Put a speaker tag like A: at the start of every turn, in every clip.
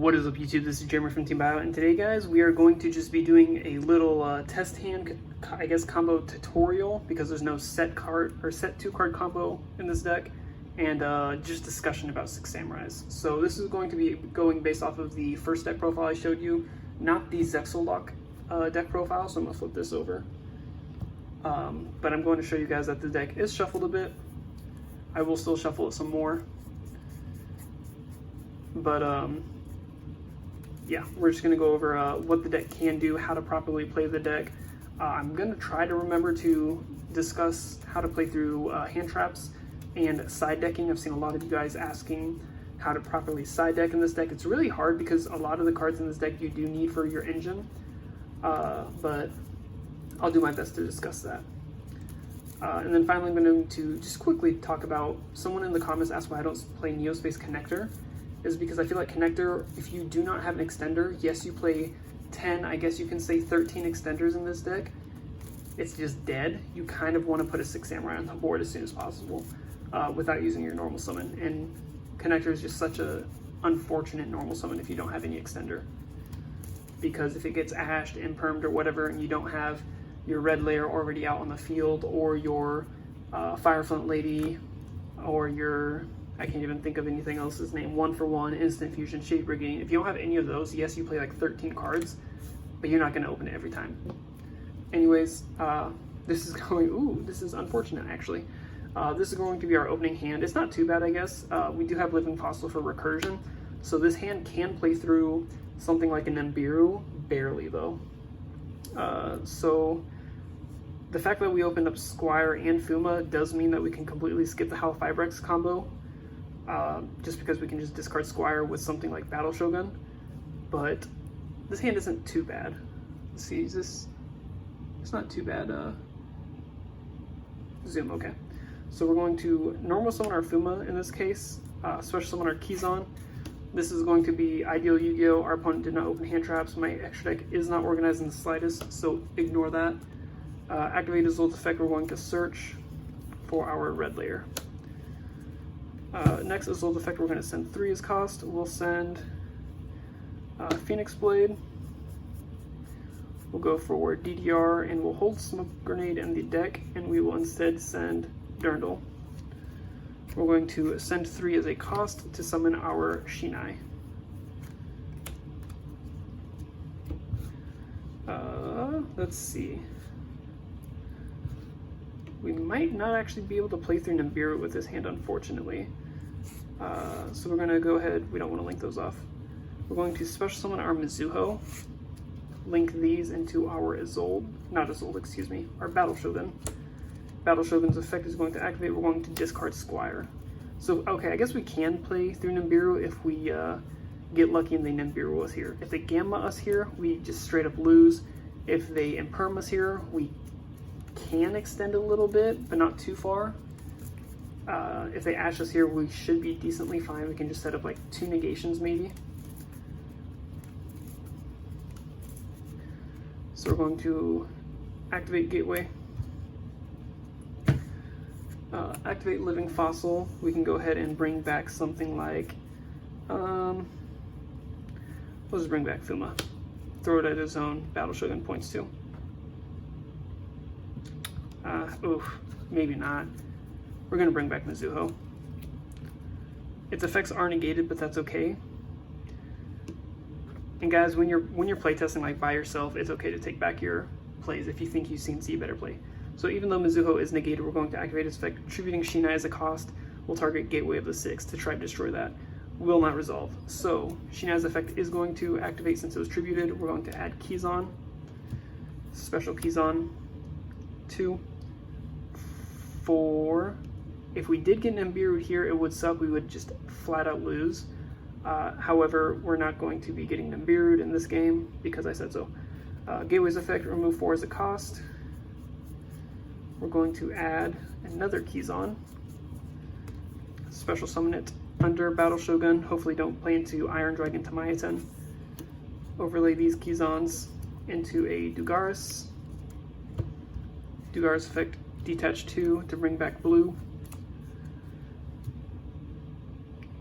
A: What is up, YouTube? This is Jeremy from Team Bio, and today, guys, we are going to just be doing a little test hand, I guess, combo tutorial, because there's no set card or set 2-card combo in this deck, and just discussion about 6 Samurais. So this is going to be going based off of the first deck profile I showed you, not the Zexalock deck profile, so I'm going to flip this over. But I'm going to show you guys that the deck is shuffled a bit. I will still shuffle it some more. But yeah, we're just going to go over what the deck can do, how to properly play the deck. I'm going to try to remember to discuss how to play through hand traps and side decking. I've seen a lot of you guys asking how to properly side deck in this deck. It's really hard because a lot of the cards in this deck you do need for your engine, but I'll do my best to discuss that. And then finally, I'm going to just quickly talk about, someone in the comments asked why I don't play Neospace Connector. Is because I feel like Connector, if you do not have an extender, yes, you play 10, I guess you can say 13 extenders in this deck, it's just dead. You kind of want to put a 6 Samurai on the board as soon as possible without using your normal summon. And Connector is just such a unfortunate normal summon if you don't have any extender. Because if it gets ashed, impermed, or whatever, and you don't have your red layer already out on the field, or your Fireflint Lady, or your, I can't even think of anything else's name, 1-for-1, Instant Fusion, Shade Brigade. If you don't have any of those, yes, you play like 13 cards, but you're not going to open it every time. Anyways, this is going, ooh, this is unfortunate actually. This is going to be our opening hand. It's not too bad, I guess. We do have Living Fossil for recursion, so this hand can play through something like an Nibiru, barely though. So the fact that we opened up Squire and Fuma does mean that we can completely skip the Hal Fibrex combo. Just because we can just discard Squire with something like Battle Shogun, but this hand isn't too bad. Let's see, is this, it's not too bad. Zoom, okay. So we're going to normal summon our Fuma in this case, special summon our Kizan. This is going to be ideal Yu-Gi-Oh! Our opponent did not open hand traps. My extra deck is not organized in the slightest, so ignore that. Activate Azul's effect, we're going to search for our red layer. Next Azul's effect, we're going to send 3 as cost. We'll send Phoenix Blade. We'll go for DDR, and we'll hold Smoke Grenade in the deck, and we will instead send Durndal. We're going to send 3 as a cost to summon our Shinai. Let's see. We might not actually be able to play through Nibiru with this hand, unfortunately. So we're going to go ahead, we don't want to link those off. We're going to special summon our Mizuho, link these into our our Battle Shogun. Battle Shogun's effect is going to activate, we're going to discard Squire. So, okay, I guess we can play through Nibiru if we get lucky and they Nibiru us here. If they Gamma us here, we just straight up lose. If they Imperm us here, we can extend a little bit, but not too far. If they Ash us here, we should be decently fine. We can just set up like 2 negations maybe. So we're going to activate Gateway. Activate Living Fossil. We can go ahead and bring back something like, let's just bring back Fuma. Throw it at his own, Battle Shogun points 2. Oof, maybe not. We're gonna bring back Mizuho. Its effects are negated, but that's okay. And guys, when you're playtesting like by yourself, it's okay to take back your plays if you think you've seen C better play. So even though Mizuho is negated, we're going to activate its effect, attributing Shinai as a cost. We'll target Gateway of the 6 to try to destroy that. Will not resolve. So Shinai's effect is going to activate since it was tributed. We're going to add Kizan, special Kizan, 2, 4. If we did get an Nibiru here, it would suck. We would just flat out lose. However, we're not going to be getting Nibiru'd in this game because I said so. Gateway's effect, remove 4 as a cost. We're going to add another Kizan. Special summon it under Battle Shogun. Hopefully don't play into Iron Dragon Tamayaten. Overlay these Kizans into a Dugaris. Dugaris effect, detach 2 to bring back blue.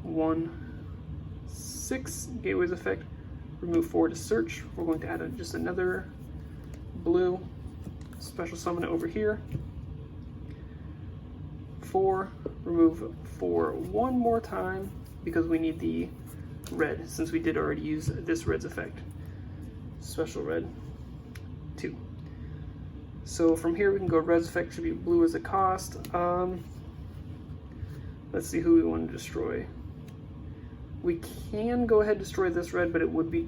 A: 1, 6, Gateways effect, remove 4 to search. We're going to add just another blue, special summon it over here. 4, remove 4 one more time because we need the red since we did already use this red's effect. Special red, 2. So from here we can go red's effect should be blue as a cost. Let's see who we want to destroy. We can go ahead and destroy this red, but it would be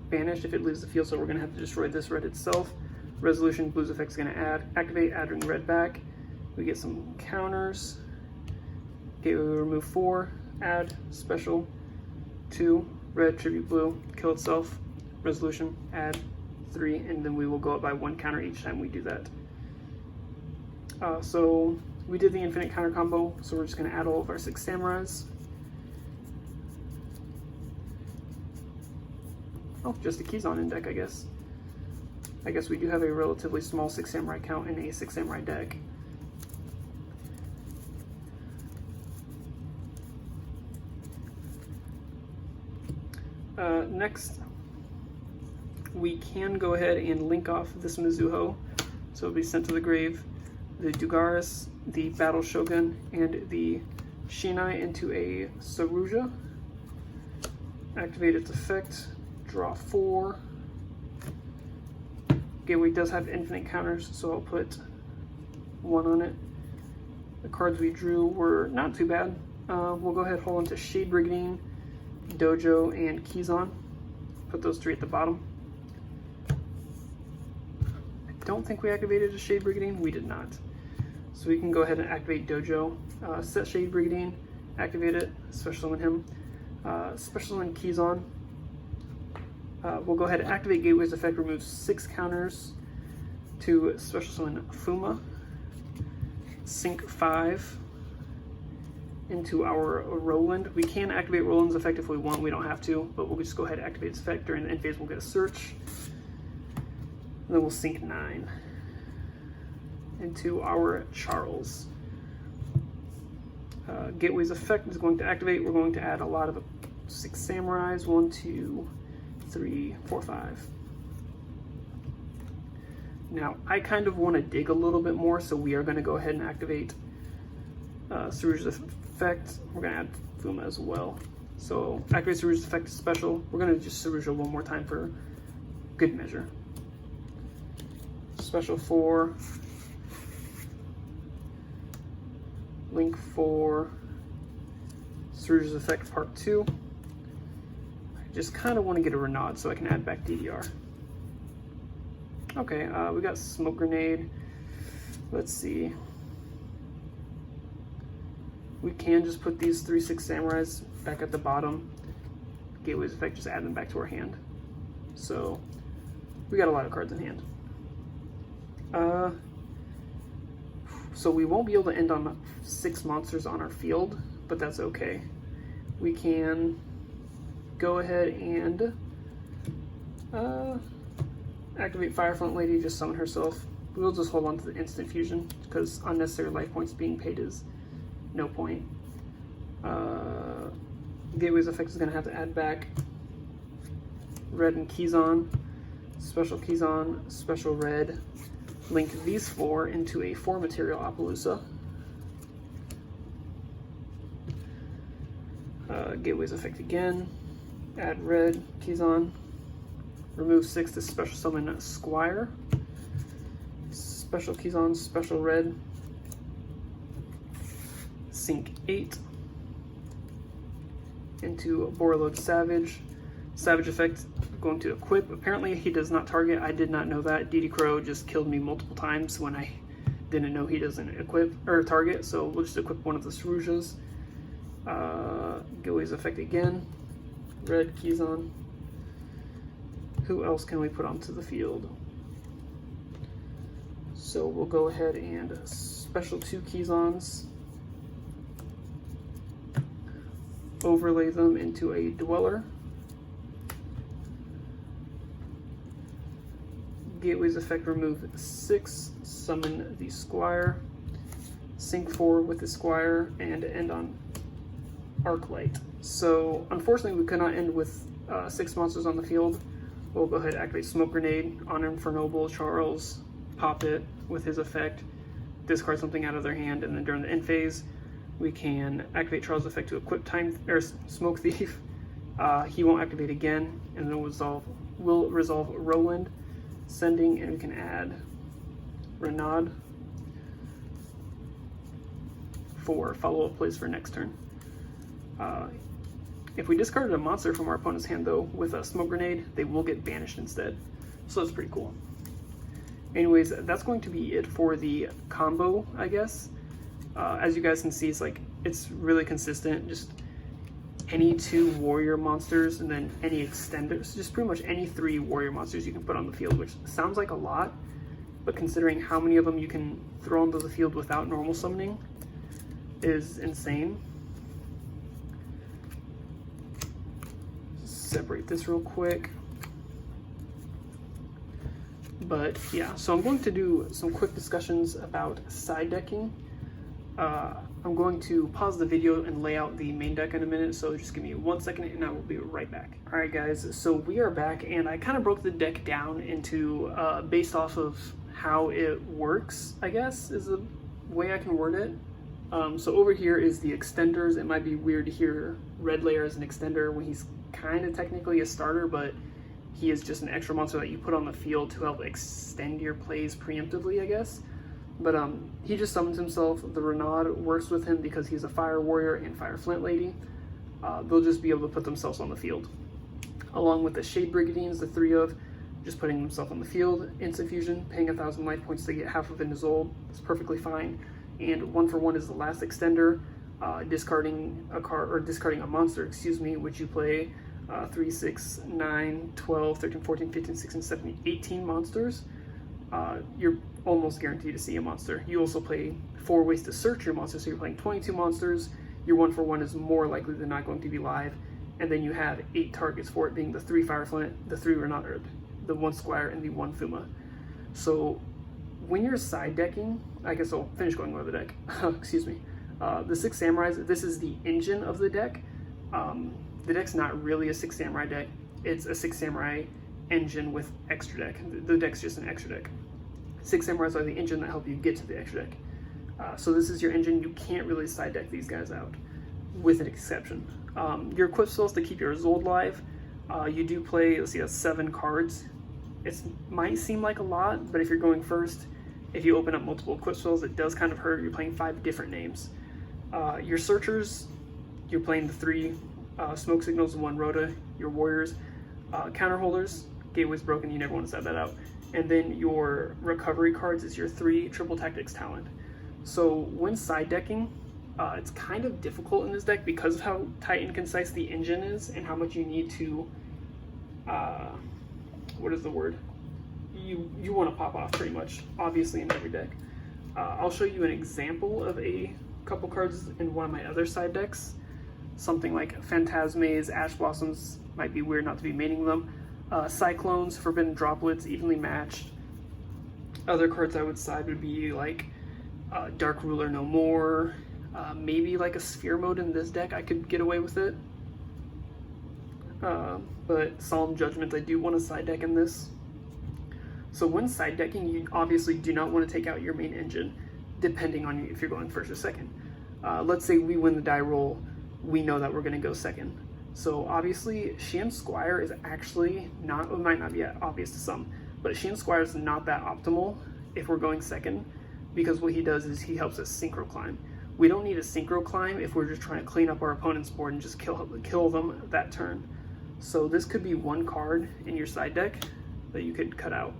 A: banished if it leaves the field, so we're going to have to destroy this red itself. Resolution, blue's effect is going to activate, adding red back. We get some counters. Gateway, we remove 4, add, special, 2, red, tribute blue, kill itself, resolution, add, 3, and then we will go up by 1 counter each time we do that. So we did the infinite counter combo, so we're just going to add all of our 6 samurais. Oh, just the keys on in deck, I guess. I guess we do have a relatively small 6 samurai count in a 6 samurai deck. Next, we can go ahead and link off this Mizuho, so it'll be sent to the grave, the Dugaris, the Battle Shogun, and the Shinai into a Saruja. Activate its effect, draw 4. Gateway does have infinite counters, so I'll put 1 on it. The cards we drew were not too bad. We'll go ahead and hold on to Shade Brigandine, Dojo, and Kizan. Put those 3 at the bottom. I don't think we activated a Shade Brigandine. We did not. So we can go ahead and activate Dojo. Set Shade Brigandine, activate it, special summon him. Special summon Kizan. We'll go ahead and activate Gateway's effect, remove 6 counters to special summon Fuma. Sink 5 into our Roland. We can activate Roland's effect if we want, we don't have to, but we'll just go ahead and activate its effect. During the end phase we'll get a search. And then we'll sink 9 into our Charles. Gateway's effect is going to activate. We're going to add a lot of 6 samurais, 1, 2, 3, 4, 5. Now, I kind of want to dig a little bit more, so we are going to go ahead and activate Saruja's effect. We're going to add Fuma as well. So, activate Saruja's effect is special. We're going to just Saruja one more time for good measure. Special 4. Link 4. Saruja's effect part 2. I just kind of want to get a Renaud so I can add back DDR. Okay, we got Smoke Grenade. Let's see. We can just put these 3/6 samurais back at the bottom. Gateway's effect, just add them back to our hand. So, we got a lot of cards in hand. So we won't be able to end on 6 monsters on our field, but that's okay. We can go ahead and activate Firefront Lady, just summon herself. We'll just hold on to the instant fusion because unnecessary life points being paid is no point. Gateway's effect is going to have to add back red and Kizan, special Kizan, special red. Link these 4 into a 4 material Appaloosa. Gateway's effect again. Add red, Kizan. Remove 6 to special summon Squire. Special Kizan, special red. Sink 8 into Borreload Savage. Savage effect going to equip. Apparently he does not target. I did not know that. DD Crow just killed me multiple times when I didn't know he doesn't equip or target. So we'll just equip one of the Sarujas. Gateway's effect again. Red, Kizan. Who else can we put onto the field? So we'll go ahead and special 2 Kizans. Overlay them into a Dweller. Gateway's effect, remove 6, summon the Squire, sink 4 with the Squire, and end on Arclight. So unfortunately we could not end with 6 monsters on the field. We'll go ahead and activate Smoke Grenade on Infernoble Charles, pop it with his effect, discard something out of their hand, and then during the end phase, we can activate Charles' effect to equip Smoke Thief. He won't activate again, and then will resolve Roland, sending, and we can add Renaud for follow-up plays for next turn. If we discarded a monster from our opponent's hand, though, with a Smoke Grenade, they will get banished instead. So that's pretty cool. Anyways, that's going to be it for the combo, I guess. As you guys can see, it's really consistent. Just any 2 warrior monsters and then any extenders. Just pretty much any 3 warrior monsters you can put on the field, which sounds like a lot, but considering how many of them you can throw onto the field without normal summoning is insane. Separate this real quick. But yeah, so I'm going to do some quick discussions about side decking. I'm going to pause the video and lay out the main deck in a minute, so just give me 1 second and I will be right back. Alright guys, so we are back, and I kind of broke the deck down into based off of how it works, I guess is the way I can word it. So over here is the extenders. It might be weird to hear Red Layer as an extender when he's kind of technically a starter, but he is just an extra monster that you put on the field to help extend your plays preemptively, I guess. But he just summons himself. The Renaud works with him because he's a Fire Warrior and Fire Flint Lady. They'll just be able to put themselves on the field. Along with the Shade Brigadines, the 3 of, just putting himself on the field. Instant Fusion, paying 1,000 life points to get half of Indissolve. It's perfectly fine. And 1 for 1 is the last extender, discarding a card, or discarding a monster, excuse me, which you play 3, 6, 9, 12, 13, 14, 15, 16, 17, 18 monsters. You're almost guaranteed to see a monster. You also play 4 ways to search your monster, so you're playing 22 monsters. Your 1 for 1 is more likely than not going to be live, and then you have 8 targets for it, being the 3 Fire Flint, the 3 Renaud, the 1 Squire, and the 1 Fuma. So when you're side decking, I guess I'll finish going over the deck. Excuse me. The 6 Samurais, this is the engine of the deck. The deck's not really a 6 Samurai deck. It's a 6 Samurai engine with extra deck. The deck's just an extra deck. 6 Samurais are the engine that help you get to the extra deck. So this is your engine. You can't really side deck these guys out, with an exception. Your equip spells to keep your Zold live. You do play, let's see, that's 7 cards. It might seem like a lot, but if you're going first, if you open up multiple equip spells, it does kind of hurt. You're playing 5 different names. Your searchers, you're playing the 3 smoke signals and 1 Rhoda. Your warriors, counter holders, gateway's broken, you never want to side that out. And then your recovery cards is your 3 triple tactics talent. So when side decking, it's kind of difficult in this deck because of how tight and concise the engine is and how much you need to, what is the word? You want to pop off pretty much, obviously, in every deck. I'll show you an example of a couple cards in one of my other side decks. Something like Phantasma's, Ash Blossoms, might be weird not to be maining them. Cyclones, Forbidden Droplets, evenly matched. Other cards I would side would be like Dark Ruler No More, maybe like a Sphere mode in this deck, I could get away with it. But Solemn Judgment, I do want to side deck in this. So when side decking, you obviously do not want to take out your main engine, depending on if you're going first or second. Let's say we win the die roll, we know that we're going to go second. So obviously, Shan Squire is actually not, it might not be obvious to some, but Shan Squire is not that optimal if we're going second, because what he does is he helps us synchro climb. We don't need a synchro climb if we're just trying to clean up our opponent's board and just kill them that turn. So this could be 1 card in your side deck that you could cut out.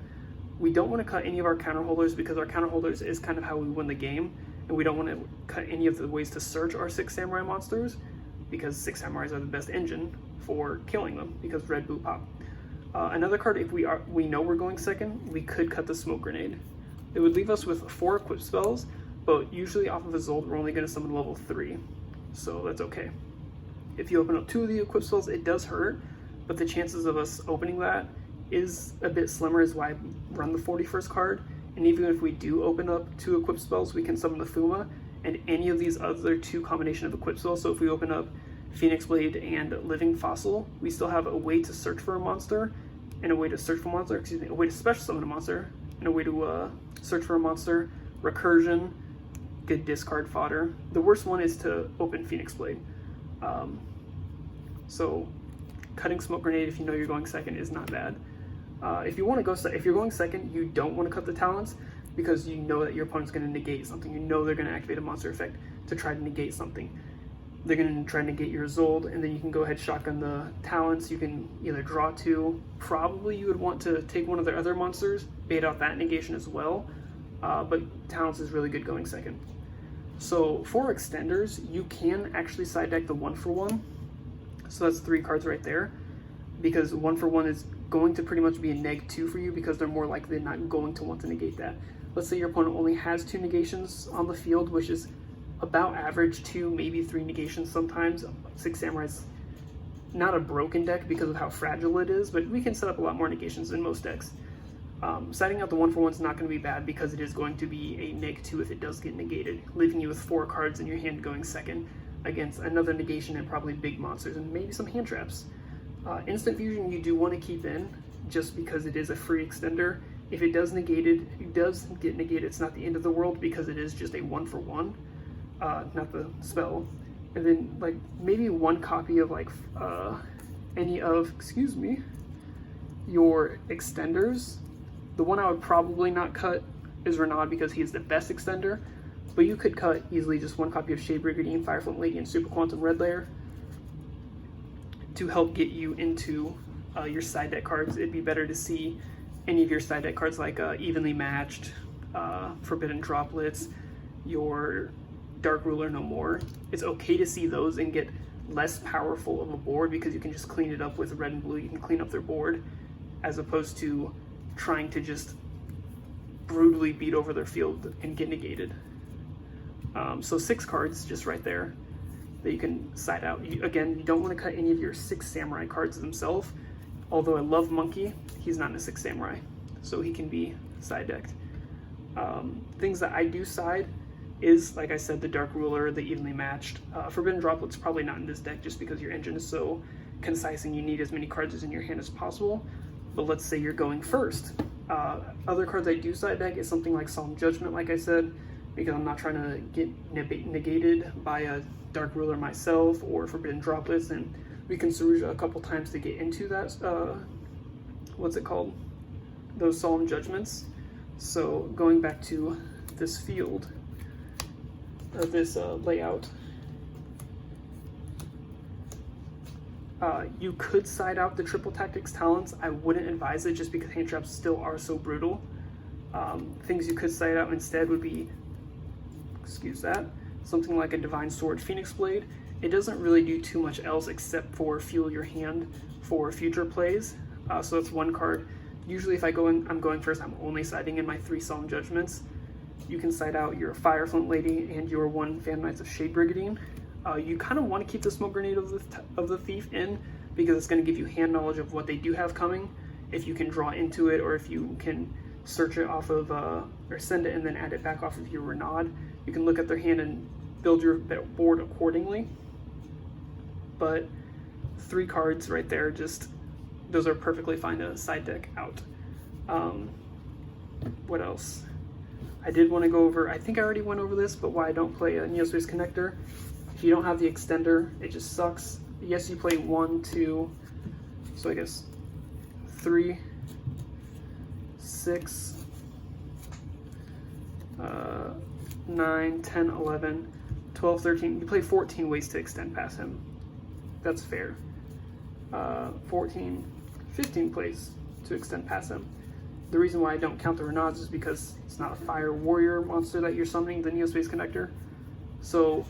A: We don't want to cut any of our counter holders because our counter holders is kind of how we win the game, and we don't want to cut any of the ways to search our 6 Samurai monsters, because 6 Samurais are the best engine for killing them, because red boot pop. Another card, if we know we're going second, we could cut the Smoke Grenade. It would leave us with 4 equip spells, but usually off of a Zold, we're only going to summon level 3, so that's okay. If you open up 2 of the equip spells, it does hurt, but the chances of us opening that is a bit slimmer, is why I run the 41st card. And even if we do open up 2 equip spells, we can summon the Fuma and any of these other 2 combination of equip spells. So if we open up Phoenix Blade, and Living Fossil, we still have a way to search for a monster, and a way to search for a monster, excuse me, a way to special summon a monster, and a way to search for a monster. Recursion, good discard fodder. The worst one is to open Phoenix Blade. So cutting Smoke Grenade if you know you're going second is not bad. If you want to go, if you're going second, you don't want to cut the talents because you know that your opponent's going to negate something. You know they're going to activate a monster effect to try to negate something. They're going to try to negate your Zold, and then you can go ahead shotgun the talents. You can either draw two. Probably you would want to take one of their other monsters, bait out that negation as well. But talents is really good going second. So for extenders, you can actually side deck the 1-for-1. So that's 3 cards right there, because 1-for-1 is going to pretty much be a -2 for you because they're more likely not going to want to negate that. Let's say your opponent only has 2 negations on the field, which is about average, 2, maybe 3 negations sometimes. 6 Samurai's not a broken deck because of how fragile it is, but we can set up a lot more negations in most decks. Setting out the 1-for-1 is not going to be bad because it is going to be a -2 if it does get negated, leaving you with 4 cards in your hand going second against another negation and probably big monsters and maybe some hand traps. Instant Fusion you do want to keep in just because it is a free extender. If it does get negated, it's not the end of the world because it is just a 1-for-1. Not the spell. And then like maybe 1 copy of like any of, excuse me, your extenders. The one I would probably not cut is Renaud because he is the best extender, but you could cut easily just 1 copy of Shade Brigandine, Fireflame Lady, and Super Quantum Red Layer to help get you into your side deck cards. It'd be better to see any of your side deck cards like Evenly Matched, Forbidden Droplets, your Dark Ruler No More. It's okay to see those and get less powerful of a board because you can just clean it up with red and blue. You can clean up their board as opposed to trying to just brutally beat over their field and get negated. So 6 cards just right there that you can side out. Again, you don't want to cut any of your 6 Samurai cards themselves. Although I love Monkey, he's not in a 6 Samurai, so he can be side decked. Things that I do side is, like I said, the Dark Ruler, the Evenly Matched. Forbidden Droplet's probably not in this deck just because your engine is so concise and you need as many cards as in your hand as possible. But let's say you're going first. Other cards I do side deck is something like Solemn Judgment, like I said, because I'm not trying to get negated by a Dark Ruler myself or Forbidden Droplets, and we can Saruja a couple times to get into that, what's it called? Those Solemn Judgments. So going back to this field, or this layout, you could side out the Triple Tactics talents. I wouldn't advise it just because hand traps still are so brutal. Things you could side out instead would be, excuse that, something like a Divine Sword Phoenix Blade. It doesn't really do too much else except for fuel your hand for future plays. So that's 1 card. Usually if I'm going first, I'm only siding in my 3 Solemn Judgments. You can side out your Fireflame Lady and your 1 Phantom Knights of Shade Brigandine. You kind of want to keep the Smoke Grenade of the Thief in because it's going to give you hand knowledge of what they do have coming. If you can draw into it, or if you can search it off of, or send it and then add it back off of your Renaud, you can look at their hand and build your board accordingly. But 3 cards right there, just those are perfectly fine to side deck out. What else? I did want to go over, I think I already went over this, but why I don't play a Neospace Connector. If you don't have the extender, it just sucks. Yes, you play 1, 2, so I guess 3, 6, 9, 10, 11, 12, 13. You play 14 ways to extend past him. That's fair. 14, 15 plays to extend past him. The reason why I don't count the Renauds is because it's not a Fire Warrior monster that you're summoning, the Neospace Connector. So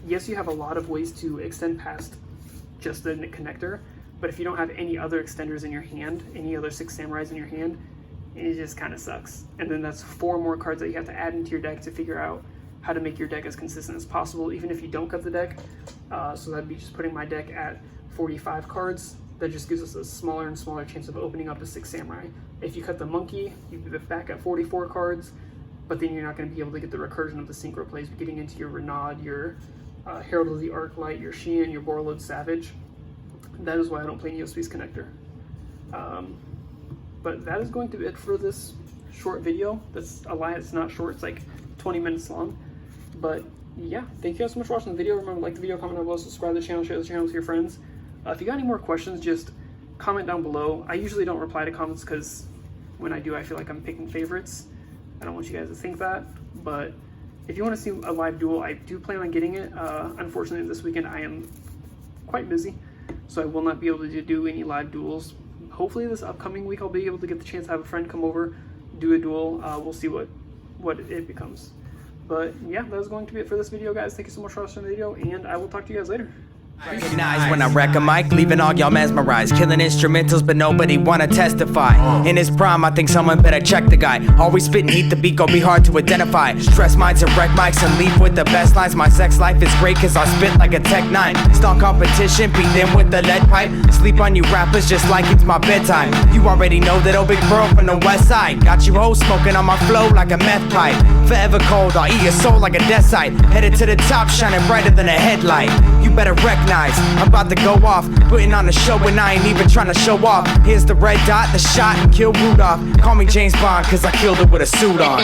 A: yes, you have a lot of ways to extend past just the connector, but if you don't have any other extenders in your hand, any other 6 Samurais in your hand, it just kind of sucks. And then that's 4 more cards that you have to add into your deck to figure out how to make your deck as consistent as possible, even if you don't cut the deck. So that'd be just putting my deck at 45 cards. That just gives us a smaller and smaller chance of opening up to 6 Samurai. If you cut the Monkey, you'd be back at 44 cards, but then you're not going to be able to get the recursion of the synchro plays, getting into your Renaud, your Herald of the Arclight, your Sheehan, your Borreload Savage. That is why I don't play Neospace Connector. But that is going to be it for this short video. That's a lie, it's not short, it's like 20 minutes long. But yeah, thank you guys so much for watching the video. Remember, like the video, comment down below, subscribe to the channel, share the channel with your friends. If you got any more questions, just comment down below. I usually don't reply to comments because when I do, I feel like I'm picking favorites. I don't want you guys to think that, but if you want to see a live duel, I do plan on getting it. Unfortunately, this weekend I am quite busy, so I will not be able to do any live duels. Hopefully this upcoming week I'll be able to get the chance to have a friend come over, do a duel. We'll see what it becomes. But yeah, that is going to be it for this video, guys. Thank you so much for watching the video, and I will talk to you guys later.
B: Recognize when I wreck a mic, leaving all y'all mesmerized. Killing instrumentals, but nobody wanna testify. In his prime, I think someone better check the guy. Always spitting heat, the beat gon' be hard to identify. Stress minds and wreck mics and leave with the best lines. My sex life is great cause I spit like a Tech 9. Stomp competition, beat them with the lead pipe. Sleep on you rappers just like it's my bedtime. You already know that old big bro from the west side. Got you hoes smoking on my flow like a meth pipe. Forever cold, I'll eat your soul like a death site. Headed to the top, shining brighter than a headlight. You better recognize I'm about to go off, putting on a show and I ain't even trying to show off. Here's the red dot, the shot, and kill Rudolph. Call me James Bond, cause I killed it with a suit on.